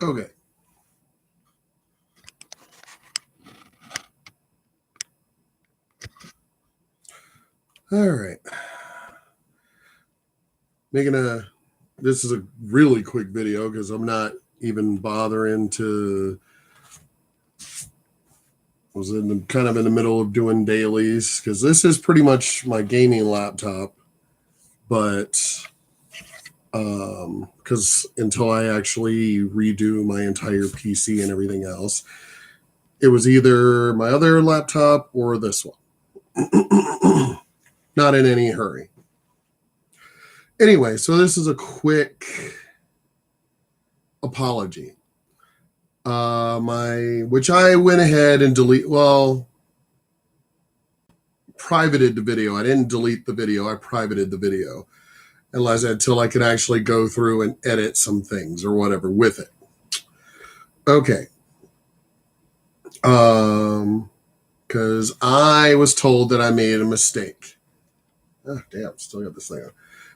Okay. All right. This is a really quick video because I'm not even bothering to, kind of in the middle of doing dailies because this is pretty much my gaming laptop. But because until I actually redo my entire PC and everything else, it was either my other laptop or this one. Not in any hurry. Anyway, so this is a quick apology. Which I went ahead and privated the video. I didn't delete the video. I privated the video until I could actually go through and edit some things or whatever with it. Okay. Because I was told that I made a mistake. Oh, damn, still got this thing on.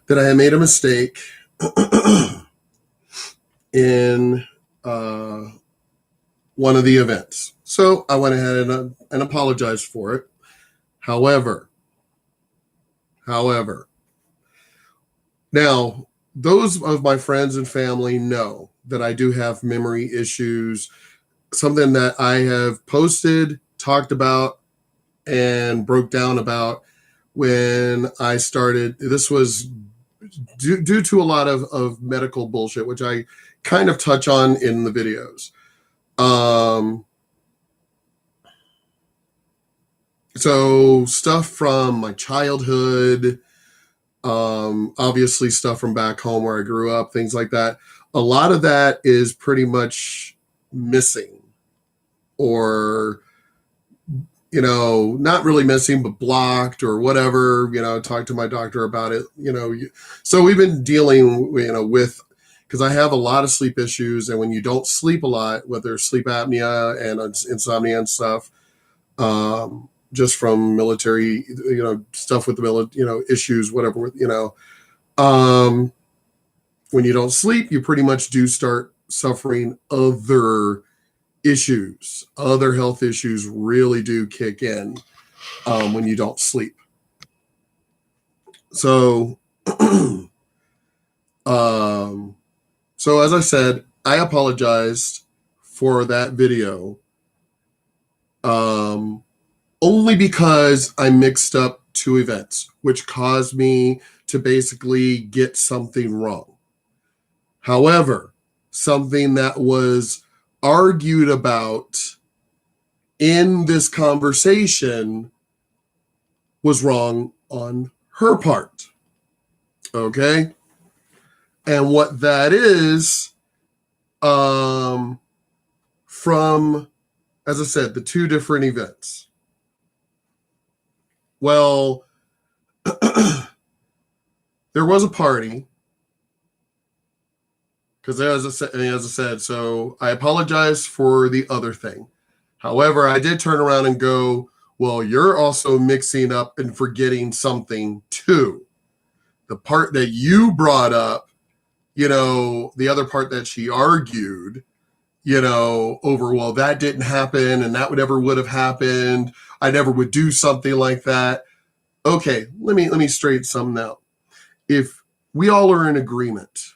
That I had made a mistake in one of the events. So I went ahead and apologized for it. However, now those of my friends and family know that I do have memory issues, something that I have posted, talked about, and broke down about when I started. This was due to a lot of medical bullshit, which I kind of touch on in the videos. So stuff from my childhood, obviously stuff from back home where I grew up, things like that. A lot of that is pretty much missing, or, not really missing, but blocked or whatever, talk to my doctor about it, so we've been dealing, with, because I have a lot of sleep issues. And when you don't sleep a lot, whether sleep apnea and insomnia and stuff, just from military, stuff with the military, issues, whatever, when you don't sleep, you pretty much do start suffering other issues. Other health issues really do kick in when you don't sleep. So, so as I said, I apologized for that video. Only because I mixed up two events, which caused me to basically get something wrong. However, something that was argued about in this conversation was wrong on her part. Okay? And what that is, from, as I said, the two different events. Well, there was a party, because as I said, so I apologize for the other thing. However, I did turn around and go, well, you're also mixing up and forgetting something too. The part that you brought up, the other part that she argued, over, well, that didn't happen and that would have happened. I never would do something like that. Okay, let me straighten something out. If we all are in agreement,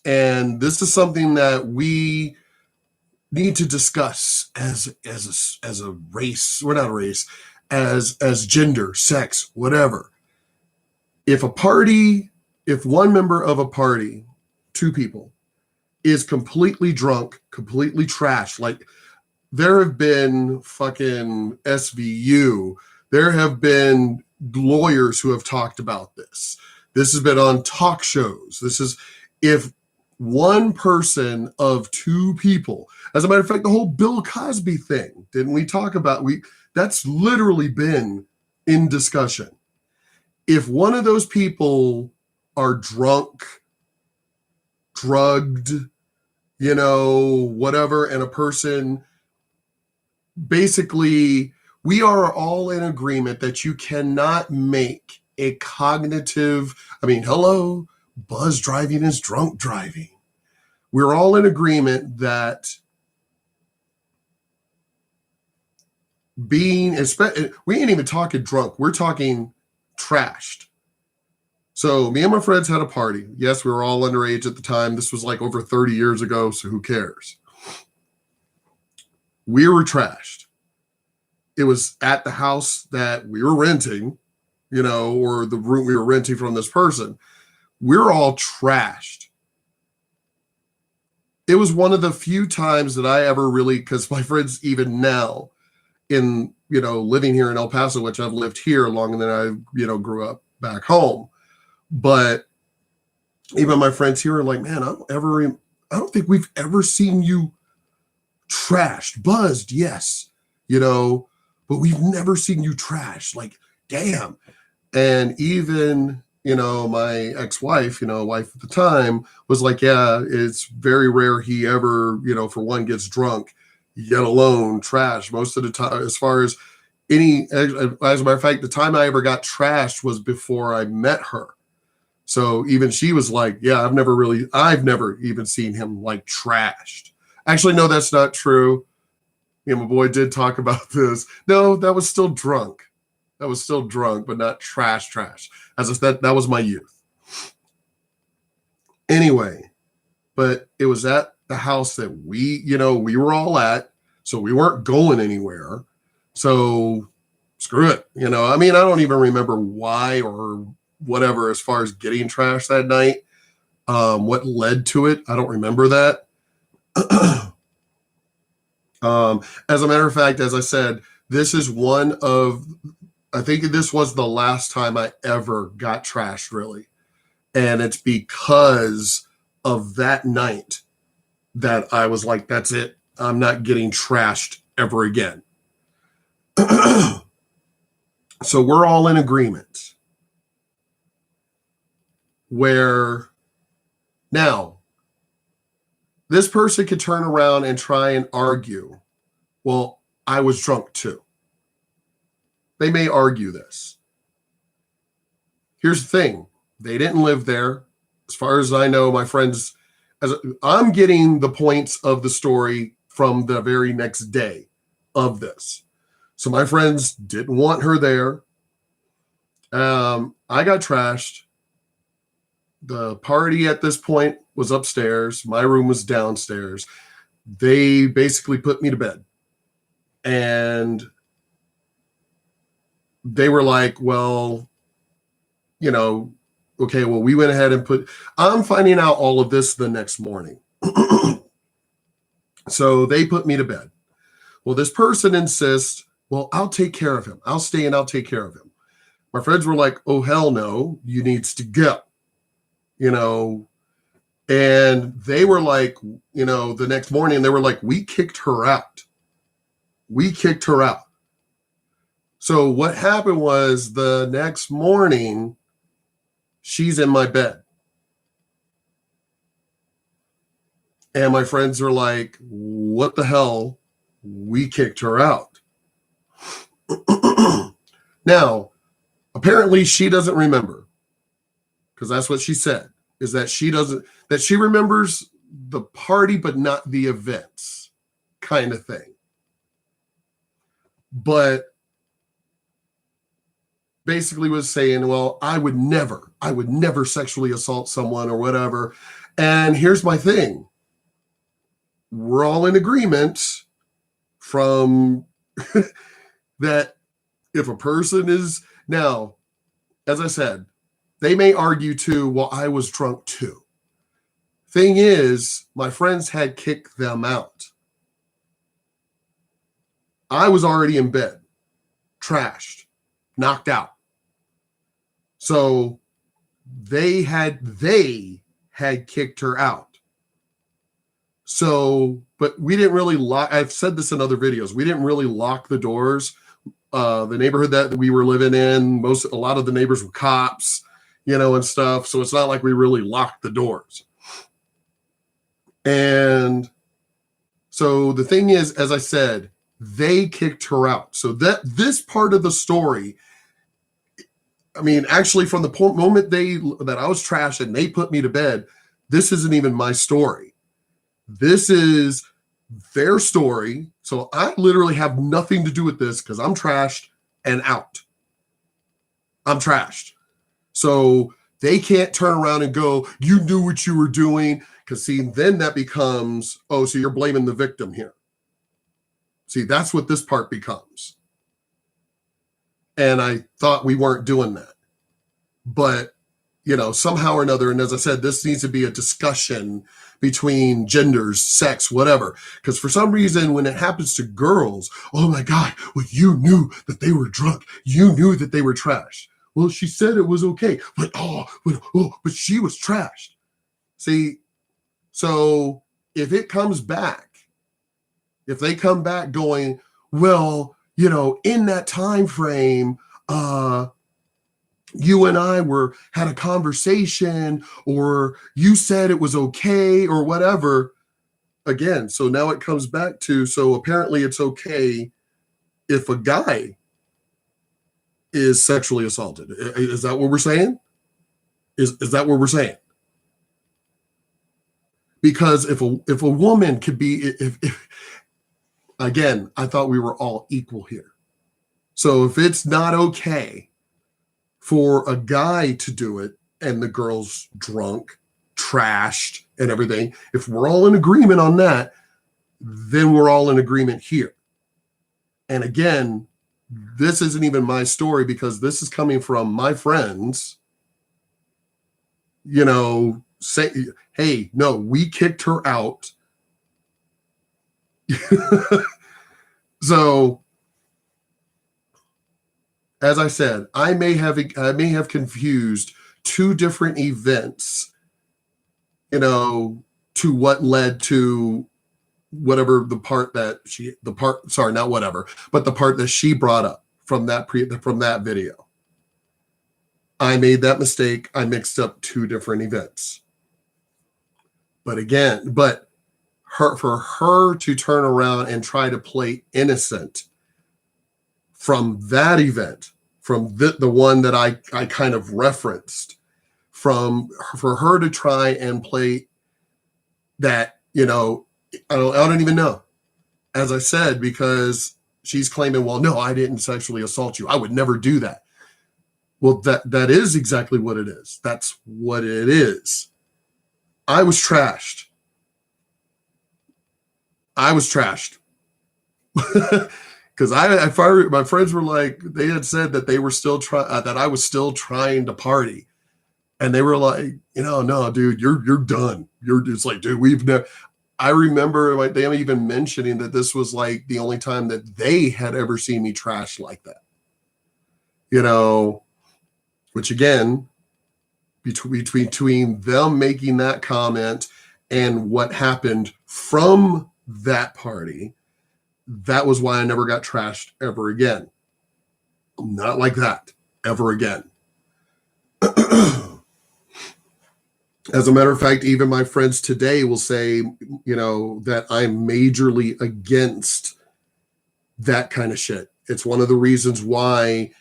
and this is something that we need to discuss as a race, we're not a race, as gender, sex, whatever. If one member of a party, two people, is completely drunk, completely trashed, like, there have been fucking SVU. There have been lawyers who have talked about this. This has been on talk shows. If one person of two people, as a matter of fact, the whole Bill Cosby thing, didn't we talk about? That's literally been in discussion. If one of those people are drunk, drugged, whatever, and a person, basically, we are all in agreement that you cannot make a cognitive, buzz driving is drunk driving. we're all in agreement that we ain't even talking drunk. We're talking trashed. So me and my friends had a party. Yes, we were all underage at the time. This was like over 30 years ago, so who cares? We were trashed. It was at the house that we were renting, or the room we were renting from this person. We're all trashed. It was one of the few times that I ever really, because my friends, even now, in living here in El Paso, which I've lived here longer than I grew up back home, but even my friends here are like, man, I don't think we've ever seen you trashed. Buzzed, yes, but we've never seen you trashed. Like, damn. And even my ex-wife, wife at the time, was like, yeah, it's very rare he ever for one gets drunk, yet alone trash. Most of the time, as far as as a matter of fact, the time I ever got trashed was before I met her. So even she was like, yeah, I've never even seen him like trashed. Actually, no, that's not true. My boy did talk about this. No, that was still drunk. But not trash. As I said, that was my youth. Anyway, but it was at the house that we were all at, so we weren't going anywhere. So screw it. I don't even remember why or whatever as far as getting trashed that night. What led to it, I don't remember that. As a matter of fact, as I said, this is I think this was the last time I ever got trashed, really. And it's because of that night that I was like, that's it. I'm not getting trashed ever again. So we're all in agreement. Where now this person could turn around and try and argue, well, I was drunk too. They may argue this. Here's the thing. They didn't live there. As far as I know, my friends, I'm getting the points of the story from the very next day of this. So my friends didn't want her there. I got trashed. The party at this point was upstairs. My room was downstairs. They basically put me to bed. And they were like, well, okay, well, we went ahead and I'm finding out all of this the next morning. So they put me to bed. Well, this person insists, well, I'll take care of him. I'll stay and I'll take care of him. My friends were like, oh, hell no, you needs to go. And they were like, the next morning, they were like, we kicked her out. So what happened was the next morning, she's in my bed. And my friends are like, what the hell? We kicked her out. Now, apparently she doesn't remember, because that's what she said, is that she remembers the party, but not the events kind of thing. But basically was saying, well, I would never sexually assault someone or whatever. And here's my thing. We're all in agreement from that if a person is, now, as I said, they may argue too, well, I was drunk too. Thing is, my friends had kicked them out. I was already in bed, trashed, knocked out. So they had kicked her out. So, but we didn't really lock. I've said this in other videos. We didn't really lock the doors. The neighborhood that we were living in, a lot of the neighbors were cops, and stuff. So it's not like we really locked the doors. And so the thing is, as I said, they kicked her out. So this part of the story, actually from the moment that I was trashed and they put me to bed, this isn't even my story. This is their story. So I literally have nothing to do with this because I'm trashed and out. I'm trashed. So they can't turn around and go, you knew what you were doing. Because, see, then that becomes, oh, so you're blaming the victim here. See, that's what this part becomes. And I thought we weren't doing that. But, somehow or another, and as I said, this needs to be a discussion between genders, sex, whatever. Because for some reason, when it happens to girls, oh my God, well, you knew that they were drunk. You knew that they were trashed. Well, she said it was okay, but but she was trashed. See, so if it comes back, if they come back going, well, in that time frame, you and I had a conversation, or you said it was okay, or whatever. Again, so now it comes back to, so apparently it's okay if a guy is sexually assaulted. Is that what we're saying? Is that what we're saying? Because if a woman could be, if again, I thought we were all equal here. So if it's not okay for a guy to do it and the girl's drunk, trashed, and everything, if we're all in agreement on that, then we're all in agreement here. And again, this isn't even my story because this is coming from my friends, say, hey, no, we kicked her out. So, as I said, I may have confused two different events, to what led to whatever the part that she brought up from that video. I made that mistake. I mixed up two different events. But again, for her to turn around and try to play innocent from that event, from the one that I kind of referenced, for her to try and play that, I don't even know. As I said, because she's claiming, well, no, I didn't sexually assault you. I would never do that. Well, that is exactly what it is. That's what it is. I was trashed. Because my friends were like, they had said that they were still that I was still trying to party, and they were like, no, dude, you're done. It's like, dude, we've never. I remember like them even mentioning that this was like the only time that they had ever seen me trash like that. Which again, between them making that comment and what happened from that party, that was why I never got trashed ever again. Not like that ever again. As a matter of fact, even my friends today will say, that I'm majorly against that kind of shit. It's one of the reasons why,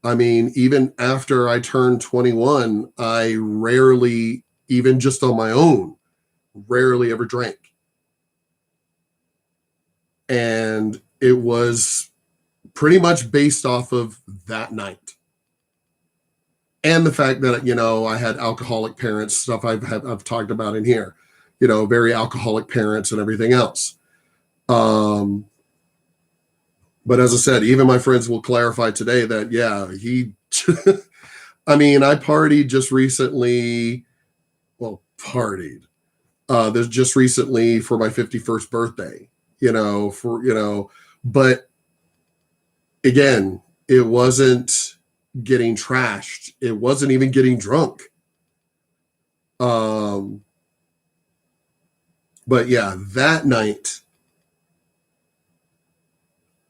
even after I turned 21, I rarely, even just on my own, rarely ever drank. And it was pretty much based off of that night. And the fact that, I had alcoholic parents, stuff I've talked about in here, very alcoholic parents and everything else. But as I said, even my friends will clarify today that, yeah, I partied just recently. Well, there's just recently for my 51st birthday, but again, it wasn't getting trashed. It wasn't even getting drunk. But yeah, that night,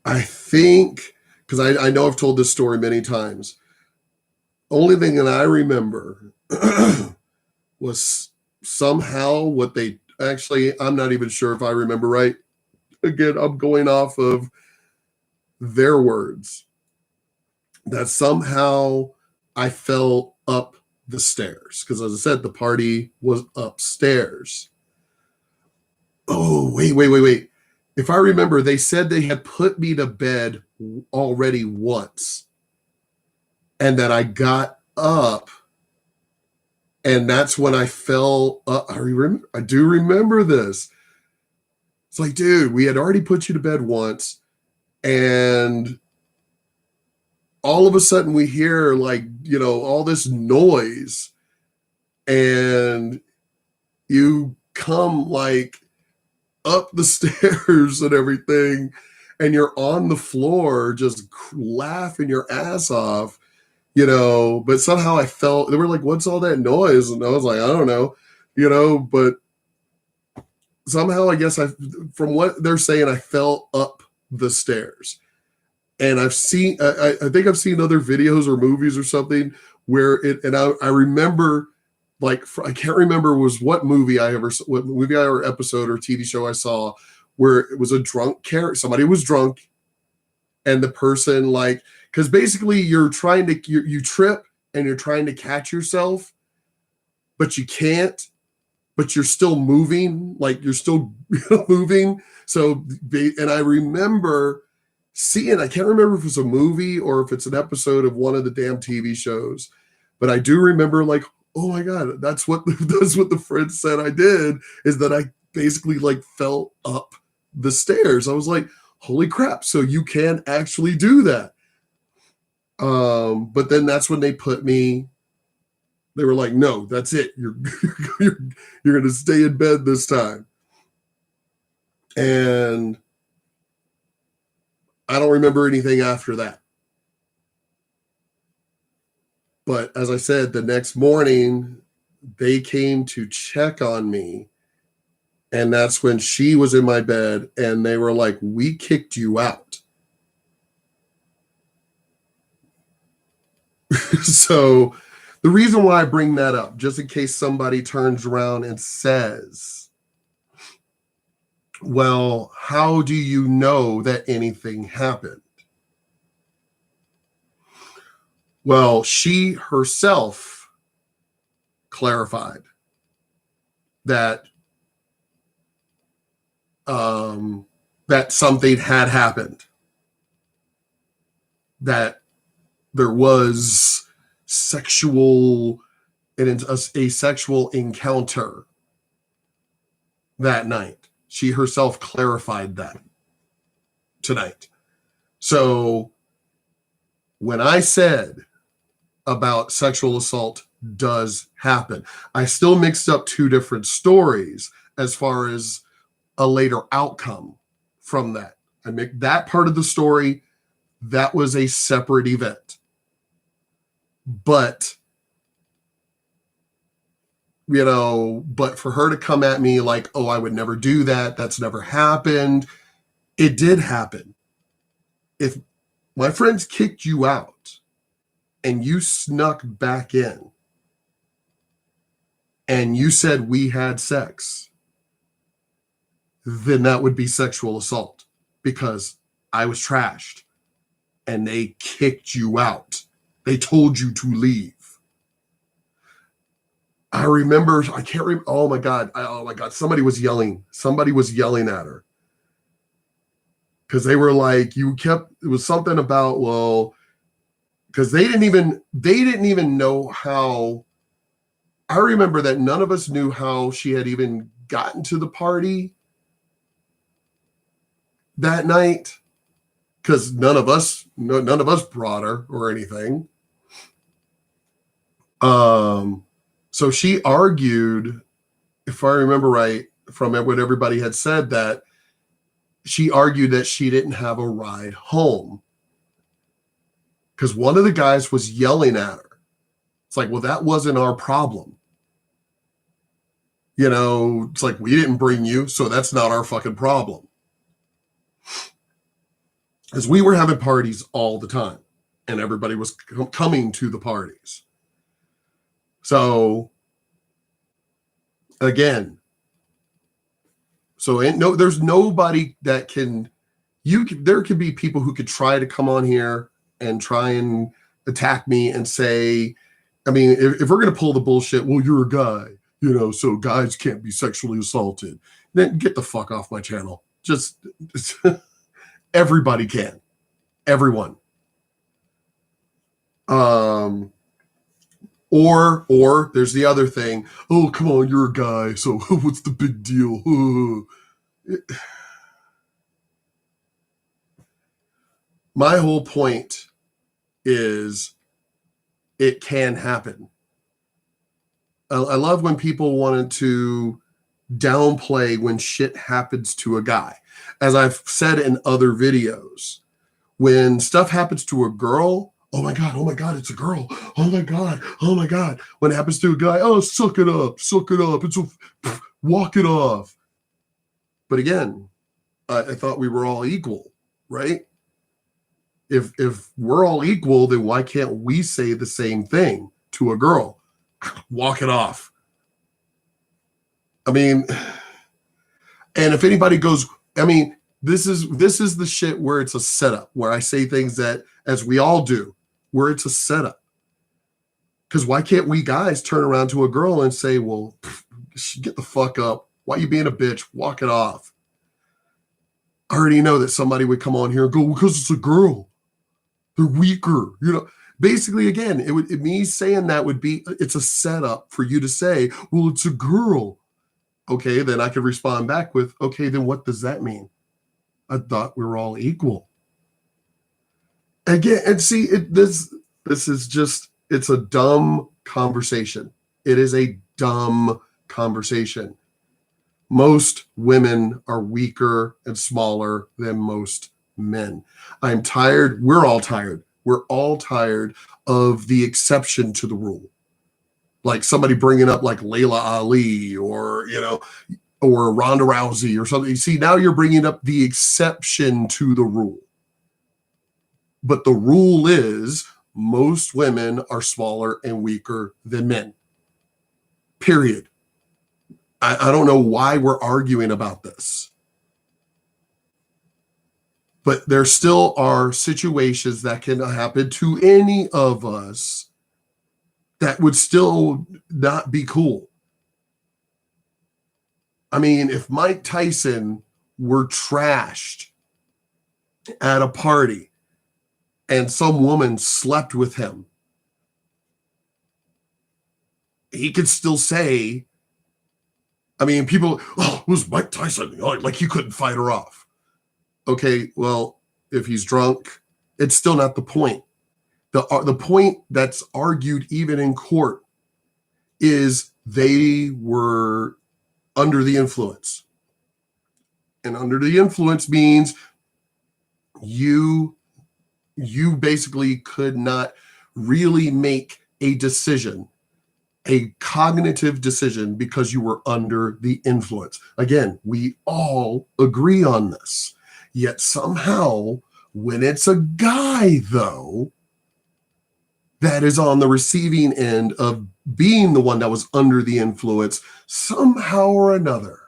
I think, because I know I've told this story many times, only thing that I remember was somehow what they actually, I'm not even sure if I remember right. Again, I'm going off of their words, that somehow I fell up the stairs. Because as I said, the party was upstairs. Oh, wait. If I remember, they said they had put me to bed already once, and that I got up, and that's when I fell up. I do remember this. It's like, dude, we had already put you to bed once, and all of a sudden we hear, like, all this noise, and you come, like, up the stairs and everything, and you're on the floor just laughing your ass off, but somehow I felt, they were like, what's all that noise? And I was like, I don't know, but somehow, I guess, from what they're saying, I fell up the stairs. And I think I've seen other videos or movies or something where I remember, like, I can't remember what movie or episode or TV show I saw, where it was a drunk character. Somebody was drunk, and the person, like, because basically you trip and you're trying to catch yourself, but you can't, but you're still moving, like you're still moving. So, and I remember seeing, I can't remember if it's a movie or if it's an episode of one of the damn TV shows, but I do remember, like, oh my God, that's what the friend said I did, is that I basically, like, fell up the stairs. I was like, holy crap. So you can actually do that. But then that's when they were like, no, that's it. You're going to stay in bed this time. And I don't remember anything after that. But as I said, the next morning they came to check on me, and that's when she was in my bed, and they were like, we kicked you out. So the reason why I bring that up, just in case somebody turns around and says, well, how do you know that anything happened? Well, she herself clarified that that something had happened, that there was a sexual encounter that night. She herself clarified that tonight. So when I said about sexual assault does happen, I still mixed up two different stories as far as a later outcome from that. I make that part of the story, that was a separate event. But but for her to come at me like, oh, I would never do that, that's never happened. It did happen. If my friends kicked you out and you snuck back in and you said we had sex, then that would be sexual assault, because I was trashed and they kicked you out. They told you to leave. I remember, I can't remember. Oh my God. Somebody was yelling at her. Because they were like, it was something about, well, because they didn't even know how. I remember that none of us knew how she had even gotten to the party that night, because none of us brought her or anything. So she argued, if I remember right, from what everybody had said, that she argued that she didn't have a ride home because one of the guys was yelling at her. It's like, well, that wasn't our problem. It's like, we didn't bring you, so that's not our fucking problem. As we were having parties all the time, and everybody was coming to the parties. So, again, there's nobody that can, there could be people who could try to come on here and try and attack me and say, I mean, if we're going to pull the bullshit, well, you're a guy, so guys can't be sexually assaulted. Then get the fuck off my channel. Just everybody can. Everyone. Or there's the other thing. Oh, come on, you're a guy, so what's the big deal? My whole point is it can happen. I love when people wanted to downplay when shit happens to a guy. As I've said in other videos, when stuff happens to a girl, oh my God, it's a girl. Oh my God. When it happens to a guy, oh, suck it up. It's walk it off. But again, I thought we were all equal, right? If we're all equal, then why can't we say the same thing to a girl? Walk it off. I mean, and if anybody goes, I mean, this is the shit where it's a setup, where I say things that, as we all do, where it's a setup. Because why can't we guys turn around to a girl and say, well, get the fuck up. Why you being a bitch? Walk it off. I already know that somebody would come on here and go, because it's a girl. They're weaker. Basically, again, me saying that would be, it's a setup for you to say, well, it's a girl. Okay, then I could respond back with, okay, then what does that mean? I thought we were all equal. Again, and see, this is just, it's a dumb conversation. It is a dumb conversation. Most women are weaker and smaller than most men. I'm tired. We're all tired. We're all tired of the exception to the rule. Like somebody bringing up like Layla Ali or Ronda Rousey or something. You see, now you're bringing up the exception to the rule. But the rule is most women are smaller and weaker than men. Period. I don't know why we're arguing about this. But there still are situations that can happen to any of us that would still not be cool. I mean, if Mike Tyson were trashed at a party and some woman slept with him, he could still say, I mean, people, oh, it was Mike Tyson. Like you couldn't fight her off. Okay, well, if he's drunk, it's still not the point. The point that's argued even in court is they were under the influence. And under the influence means you basically could not really make a decision, a cognitive decision, because you were under the influence. Again, we all agree on this. Yet somehow, when it's a guy, though, that is on the receiving end of being the one that was under the influence, somehow or another,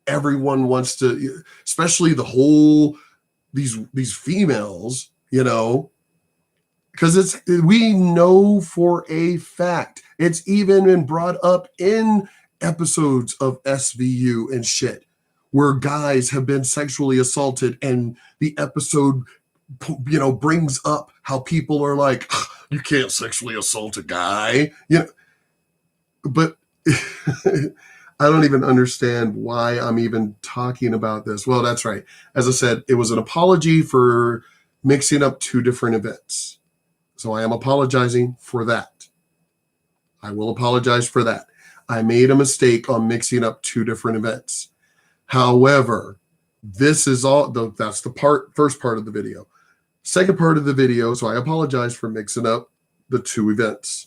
everyone wants to, especially these females, because we know for a fact, it's even been brought up in episodes of SVU and shit, where guys have been sexually assaulted, and the episode, brings up how people are like, you can't sexually assault a guy, but I don't even understand why I'm even talking about this. Well, that's right. As I said, it was an apology for mixing up two different events. So I am apologizing for that. I will apologize for that. I made a mistake on mixing up two different events. However, this is that's the first part of the video. Second part of the video, so I apologize for mixing up the two events.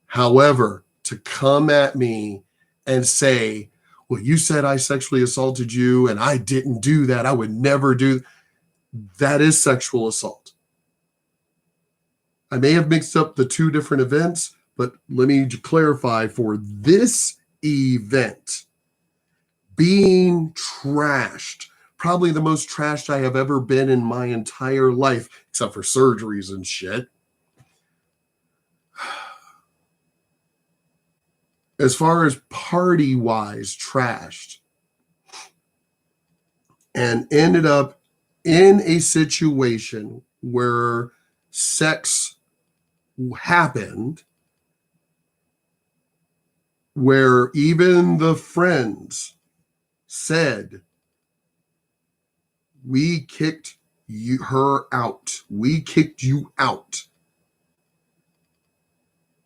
However, to come at me and say, well, you said I sexually assaulted you and I didn't do that, I would never do that, is sexual assault. I may have mixed up the two different events, but let me clarify, for this event, being trashed, probably the most trashed I have ever been in my entire life, except for surgeries and shit. as far as party wise, trashed, and ended up in a situation where sex happened, where even the friends said, we kicked her out. We kicked you out.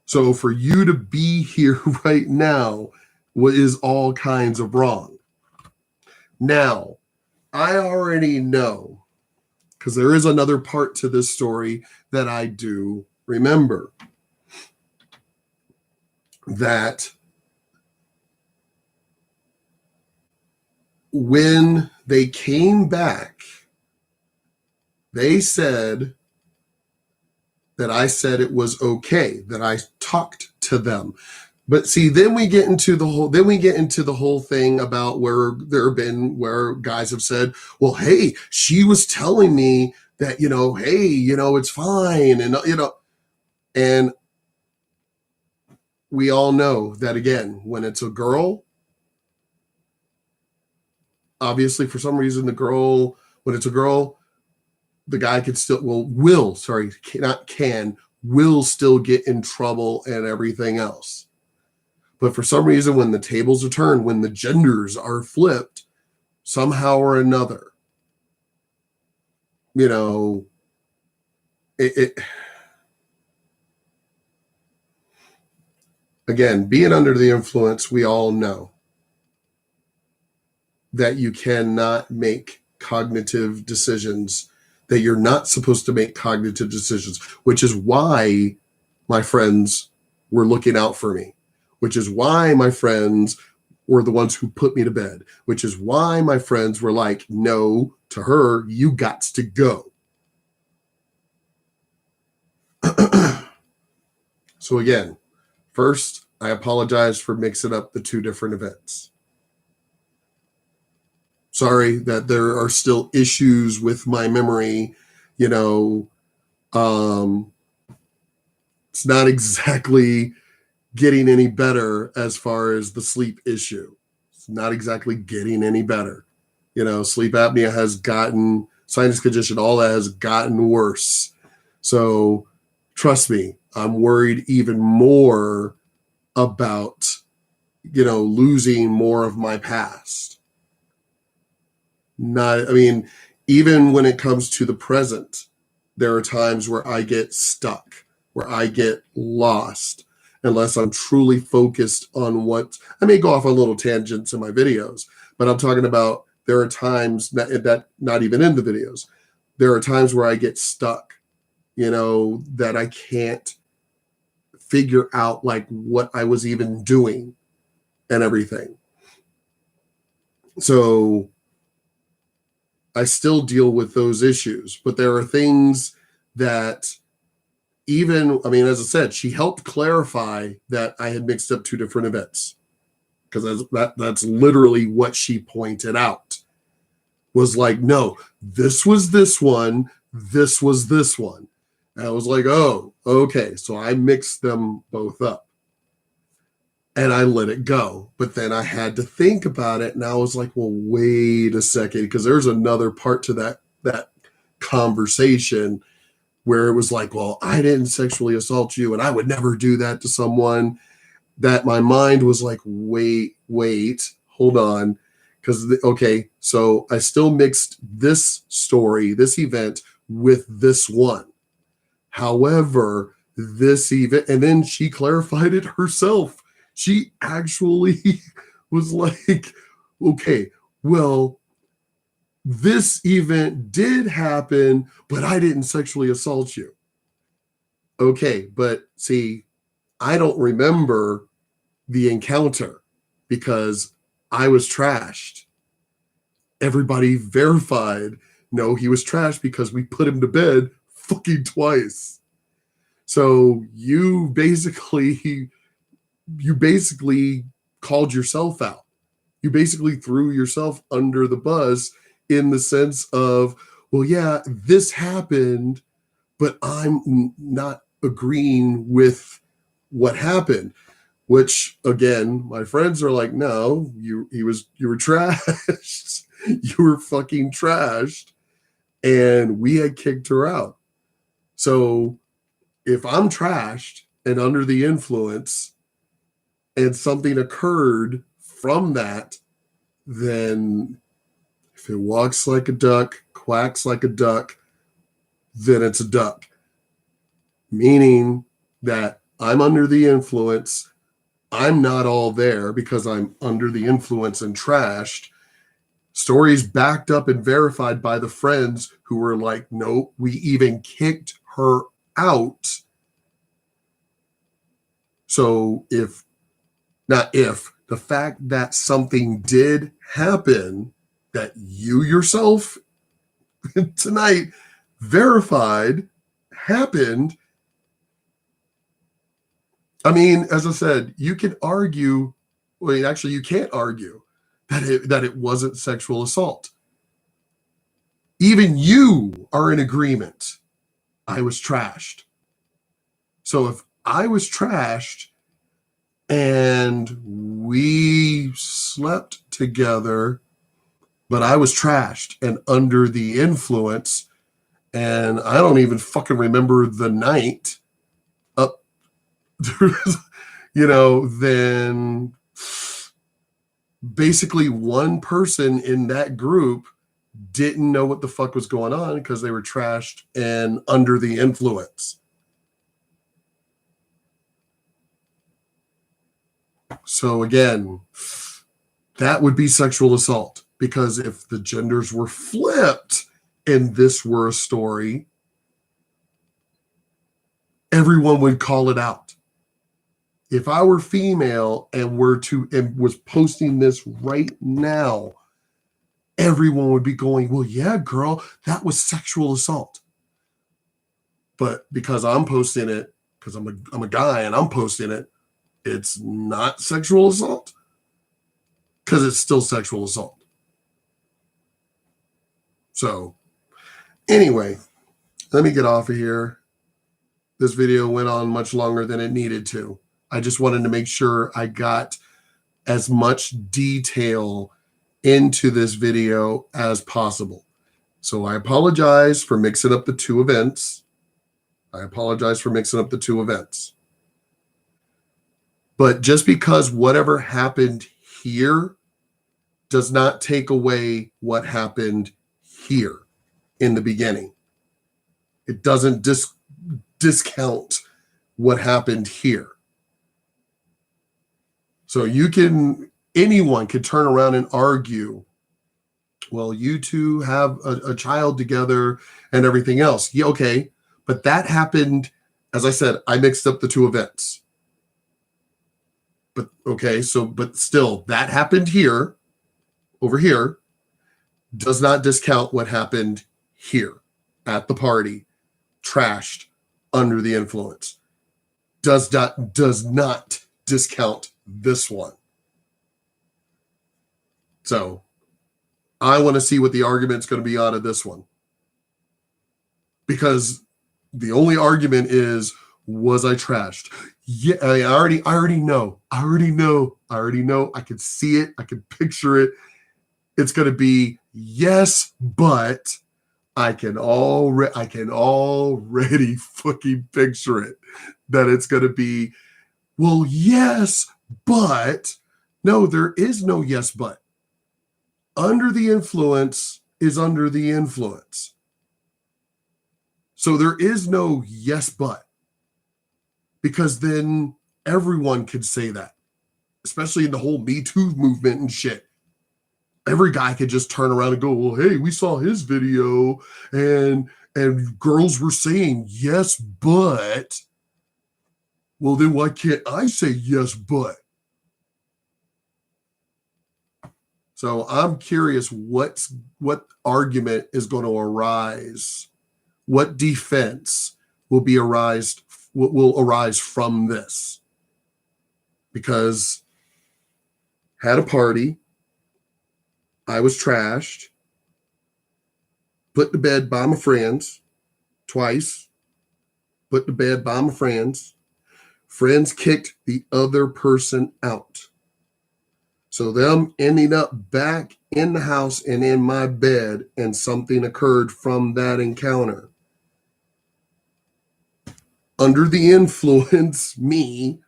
So for you to be here right now is all kinds of wrong. Now, I already know, because there is another part to this story that I do remember, that when they came back, they said that I said it was okay, that I talked to them. But see, then we get into the whole thing about where guys have said, well, hey, she was telling me that, hey, it's fine. And we all know that, again, when it's a girl, obviously for some reason, when it's a girl, the guy will still get in trouble and everything else. But for some reason, when the tables are turned, when the genders are flipped, somehow or another, again, being under the influence, we all know that you cannot make cognitive decisions, that you're not supposed to make cognitive decisions, which is why my friends were looking out for me, which is why my friends were the ones who put me to bed, which is why my friends were like, no, to her, you got to go. So again, first, I apologize for mixing up the two different events. Sorry that there are still issues with my memory. It's not exactly getting any better as far as the sleep issue. It's not exactly getting any better. Sleep apnea has gotten, sinus congestion, all that has gotten worse. So trust me, I'm worried even more about, losing more of my past. Even when it comes to the present, there are times where I get stuck, where I get lost, unless I'm truly focused on what I may go off on little tangents in my videos, but I'm talking about there are times that not even in the videos, there are times where I get stuck, that I can't figure out like what I was even doing and everything. So I still deal with those issues, but there are things that as I said, she helped clarify that I had mixed up two different events, because that's literally what she pointed out, was like, no, this was this one, this was this one. And I was like, oh, okay. So I mixed them both up. And I let it go. But then I had to think about it. And I was like, well, wait a second, because there's another part to that conversation where it was like, well, I didn't sexually assault you and I would never do that to someone. That my mind was like, wait, hold on. Okay, so I still mixed this story, this event, with this one. However, this event, and then she clarified it herself. She actually was like, okay, well, this event did happen, but I didn't sexually assault you. Okay, but see, I don't remember the encounter because I was trashed. Everybody verified, no, he was trashed because we put him to bed fucking twice. So you basically called yourself out. You basically threw yourself under the bus in the sense of, well, yeah, this happened, but I'm not agreeing with what happened. which again, my friends are like, no, you were trashed. You were fucking trashed. And we had kicked her out. So if I'm trashed and under the influence and something occurred from that, then if it walks like a duck, quacks like a duck, then it's a duck. Meaning that I'm under the influence. I'm not all there because I'm under the influence and trashed. Stories backed up and verified by the friends who were like, no, we even kicked her out. So the fact that something did happen that you yourself tonight verified happened. I mean, as I said, you can argue, well, actually you can't argue that it wasn't sexual assault. Even you are in agreement. I was trashed. So if I was trashed and we slept together, but I was trashed and under the influence, and I don't even fucking remember the night up, then basically one person in that group didn't know what the fuck was going on because they were trashed and under the influence. So again, that would be sexual assault, because if the genders were flipped and this were a story, everyone would call it out. If I were female and was posting this right now, everyone would be going, well, yeah, girl, that was sexual assault. But because I'm posting it, because I'm a guy and I'm posting it, it's not sexual assault, because it's still sexual assault. So anyway, let me get off of here. This video went on much longer than it needed to. I just wanted to make sure I got as much detail into this video as possible. So I apologize for mixing up the two events. But just because whatever happened here does not take away what happened here in the beginning. It doesn't discount what happened here. So anyone could turn around and argue, well, you two have a child together and everything else. Yeah, okay. But that happened, as I said, I mixed up the two events. But okay, but still, that happened here, over here, does not discount what happened here at the party, trashed, under the influence. Does not discount this one. So I want to see what the argument's going to be out of this one. Because the only argument is, was I trashed? Yeah, I already know. I can see it. I can picture it. It's going to be yes, but I can already fucking picture it. That it's going to be, well, yes, but no, there is no yes, but. Under the influence is under the influence. So there is no yes, but. Because then everyone could say that, especially in the whole Me Too movement and shit. Every guy could just turn around and go, well, hey, we saw his video and girls were saying yes, but. Well, then why can't I say yes, but? So I'm curious what argument is going to arise, what defense will arise from this. Because had a party, I was trashed, put to bed by my friends twice, Friends kicked the other person out. So them ending up back in the house and in my bed, and something occurred from that encounter. Under the influence, me,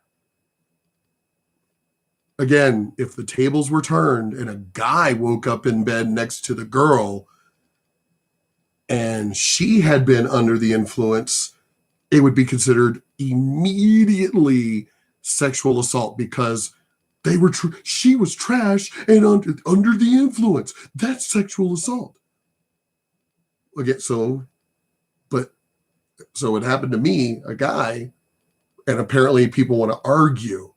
again, if the tables were turned and a guy woke up in bed next to the girl and she had been under the influence, it would be considered immediately sexual assault because she was trash and under the influence. That's sexual assault. Okay, so it happened to me, a guy, and apparently people want to argue.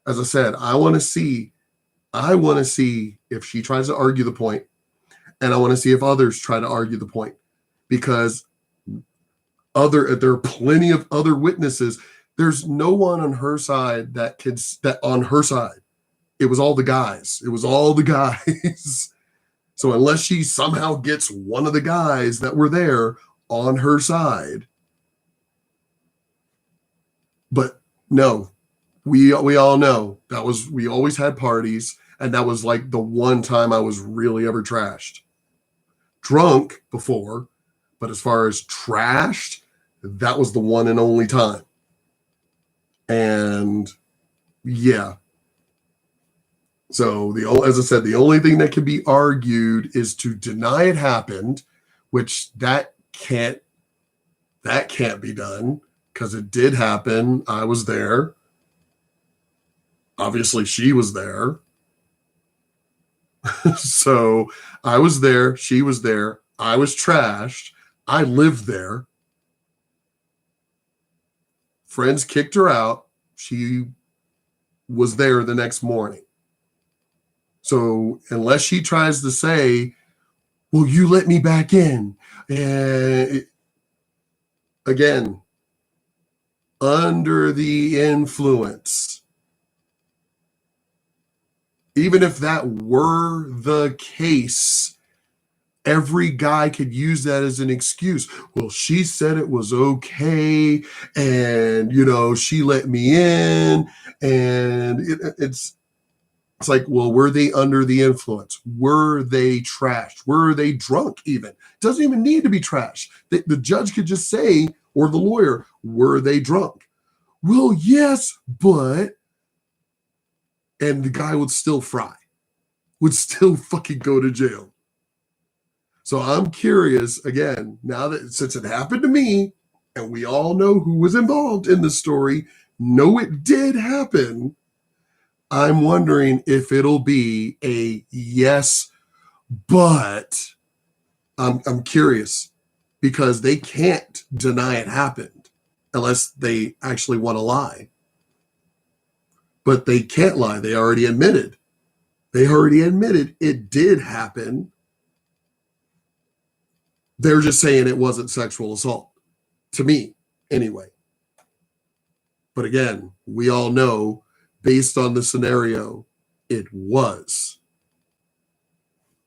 As I said, I want to see if she tries to argue the point, and I want to see if others try to argue the point, because there are plenty of other witnesses. There's no one on her side that on her side. It was all the guys. So unless she somehow gets one of the guys that were there on her side, but no, we all know we always had parties, and that was like the one time I was really ever trashed. Drunk before, but as far as trashed, that was the one and only time. And yeah. So as I said, the only thing that can be argued is to deny it happened, which that can't be done because it did happen. I was there. Obviously, she was there. So I was there. She was there. I was trashed. I lived there. Friends kicked her out. She was there the next morning. So unless she tries to say, well, you let me back in. And again, under the influence. Even if that were the case, every guy could use that as an excuse. Well, she said it was okay, and she let me in, and it's like, well, were they under the influence? Were they trashed? Were they drunk? Even doesn't even need to be trashed. The judge could just say, or the lawyer, were they drunk? Well, yes, but. And the guy would still fry, would still fucking go to jail. So I'm curious, again, now that since it happened to me, and we all know who was involved in the story, know it did happen, I'm wondering if it'll be a yes, but I'm curious because they can't deny it happened unless they actually want to lie. But they can't lie. They already admitted. It did happen. They're just saying it wasn't sexual assault. To me, anyway. But again, we all know, based on the scenario, it was.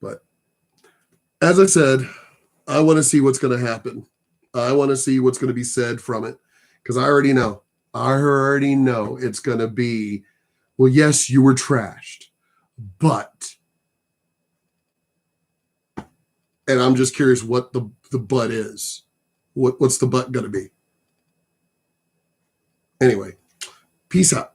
But as I said, I want to see what's going to happen. I want to see what's going to be said from it. Because I already know it's going to be, well, yes, you were trashed, but, and I'm just curious what the but is. What's the but going to be? Anyway, peace out.